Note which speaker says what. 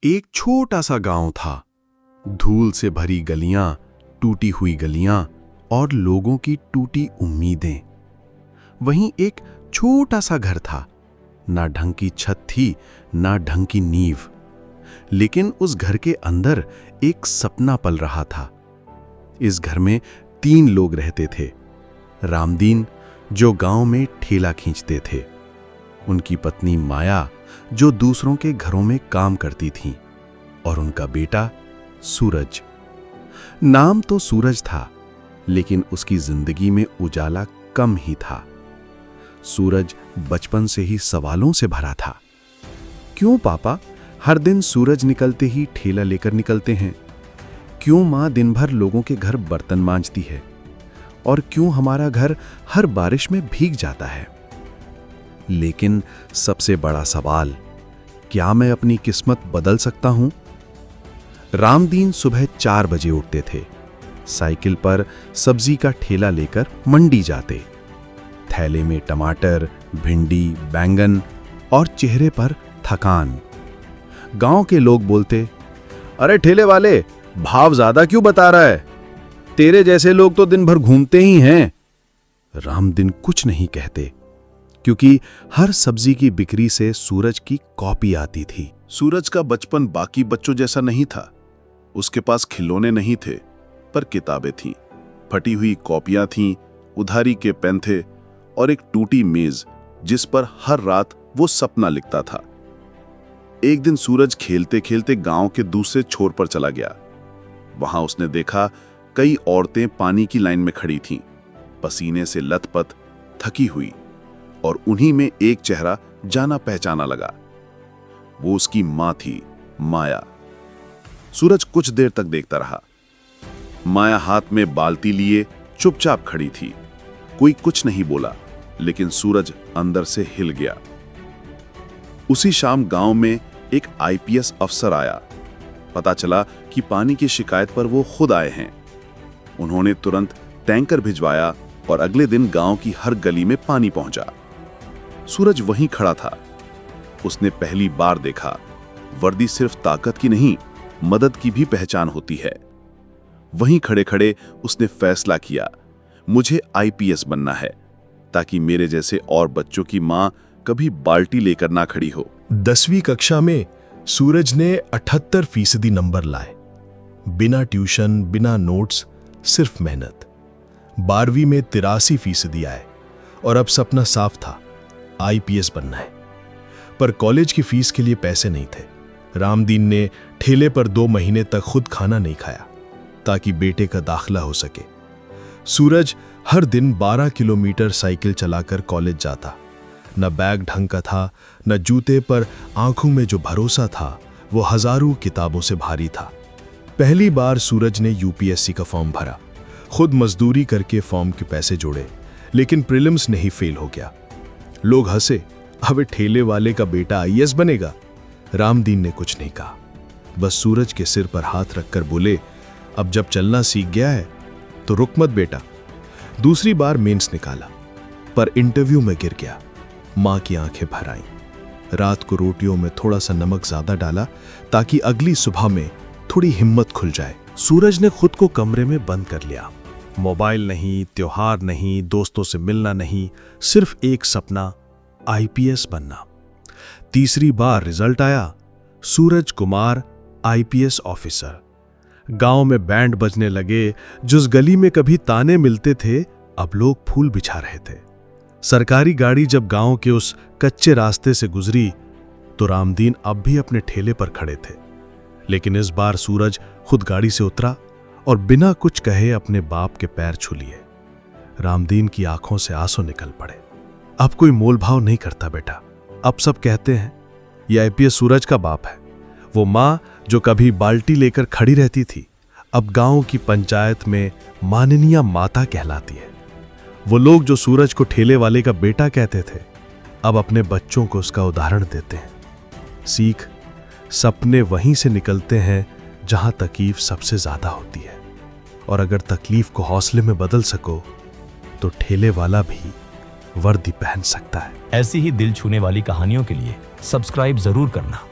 Speaker 1: एक छोटा सा गांव था। धूल से भरी गलियां, टूटी हुई गलियां और लोगों की टूटी उम्मीदें। वहीं एक छोटा सा घर था। ना ढंग की छत थी, ना ढंग की नींव, लेकिन उस घर के अंदर एक सपना पल रहा था। इस घर में 3 लोग रहते थे। रामदीन, जो गांव में ठेला खींचते थे, उनकी पत्नी माया, जो दूसरों के घरों में काम करती थी, और उनका बेटा सूरज। नाम तो सूरज था, लेकिन उसकी जिंदगी में उजाला कम ही था। सूरज बचपन से ही सवालों से भरा था। क्यों पापा हर दिन सूरज निकलते ही ठेला लेकर निकलते हैं? क्यों मां दिन भर लोगों के घर बर्तन मांजती है? और क्यों हमारा घर हर बारिश में भीग जाता है? लेकिन सबसे बड़ा सवाल, क्या मैं अपनी किस्मत बदल सकता हूं? रामदीन सुबह 4 बजे उठते थे। साइकिल पर सब्जी का ठेला लेकर मंडी जाते। थैले में टमाटर, भिंडी, बैंगन और चेहरे पर थकान। गांव के लोग बोलते, अरे ठेले वाले, भाव ज्यादा क्यों बता रहा है? तेरे जैसे लोग तो दिन भर घूमते ही हैं। रामदीन कुछ नहीं कहते, क्योंकि हर सब्जी की बिक्री से सूरज की कॉपी आती थी।
Speaker 2: सूरज का बचपन बाकी बच्चों जैसा नहीं था। उसके पास खिलौने नहीं थे, पर किताबें थीं, फटी हुई कॉपियां थीं, उधारी के पेन थे और एक टूटी मेज जिस पर हर रात वो सपना लिखता था। एक दिन सूरज खेलते खेलते गांव के दूसरे छोर पर चला गया। वहां उसने देखा कई औरतें पानी की लाइन में खड़ी थीं, पसीने से लथपथ, थकी हुई, और उन्हीं में एक चेहरा जाना पहचाना लगा। वो उसकी मां थी, माया। सूरज कुछ देर तक देखता रहा। माया हाथ में बाल्टी लिए चुपचाप खड़ी थी। कोई कुछ नहीं बोला, लेकिन सूरज अंदर से हिल गया। उसी शाम गांव में एक आईपीएस अफसर आया। पता चला कि पानी की शिकायत पर वो खुद आए हैं। उन्होंने तुरंत टैंकर भिजवाया और अगले दिन गांव की हर गली में पानी पहुंचा। सूरज वहीं खड़ा था। उसने पहली बार देखा, वर्दी सिर्फ ताकत की नहीं, मदद की भी पहचान होती है। वहीं खड़े खड़े उसने फैसला किया, मुझे आईपीएस बनना है, ताकि मेरे जैसे और बच्चों की मां कभी बाल्टी लेकर ना खड़ी हो।
Speaker 3: 10वीं कक्षा में सूरज ने 78% नंबर लाए। बिना ट्यूशन, बिना नोट्स, सिर्फ मेहनत। 12वीं में 83% आए और अब सपना साफ था, आईपीएस बनना है। पर कॉलेज की फीस के लिए पैसे नहीं थे। रामदीन ने ठेले पर 2 महीने तक खुद खाना नहीं खाया, ताकि बेटे का दाखिला हो सके। सूरज हर दिन 12 किलोमीटर साइकिल चलाकर कॉलेज जाता। न बैग ढंग का था, न जूते, पर आंखों में जो भरोसा था वो हजारों किताबों से भारी था। पहली बार सूरज ने यूपीएससी का फॉर्म भरा। खुद मजदूरी करके फॉर्म के पैसे जोड़े, लेकिन प्रीलिम्स नहीं, फेल हो गया। लोग हंसे, अब ठेले वाले का बेटा आईएएस बनेगा। रामदीन ने कुछ नहीं कहा, बस सूरज के सिर पर हाथ रखकर बोले, अब जब चलना सीख गया है तो रुक मत बेटा। दूसरी बार मेंस निकाला, पर इंटरव्यू में गिर गया। मां की आंखें भर आईं। रात को रोटियों में थोड़ा सा नमक ज्यादा डाला, ताकि अगली सुबह में थोड़ी हिम्मत खुल जाए।
Speaker 1: सूरज ने खुद को कमरे में बंद कर लिया। मोबाइल नहीं, त्योहार नहीं, दोस्तों से मिलना नहीं, सिर्फ एक सपना, आईपीएस बनना। तीसरी बार रिजल्ट आया, सूरज कुमार आईपीएस ऑफिसर। गांव में बैंड बजने लगे। जिस गली में कभी ताने मिलते थे, अब लोग फूल बिछा रहे थे। सरकारी गाड़ी जब गांव के उस कच्चे रास्ते से गुजरी, तो रामदीन अब भी अपने ठेले पर खड़े थे। लेकिन इस बार सूरज खुद गाड़ी से उतरा और बिना कुछ कहे अपने बाप के पैर छू लिए। रामदीन की आंखों से आंसू निकल पड़े। अब कोई मोल भाव नहीं करता बेटा। अब सब कहते हैं ये आईपीएस सूरज का बाप है। वो मां जो कभी बाल्टी लेकर खड़ी रहती थी, अब गांव की पंचायत में माननीय माता कहलाती है। वो लोग जो सूरज को ठेले वाले का बेटा कहते थे, अब अपने बच्चों को उसका उदाहरण देते हैं। सीख, सपने वहीं से निकलते हैं जहां तकलीफ सबसे ज्यादा होती है। और अगर तकलीफ को हौसले में बदल सको, तो ठेले वाला भी वर्दी पहन सकता है।
Speaker 4: ऐसी ही दिल छूने वाली कहानियों के लिए सब्सक्राइब जरूर करना।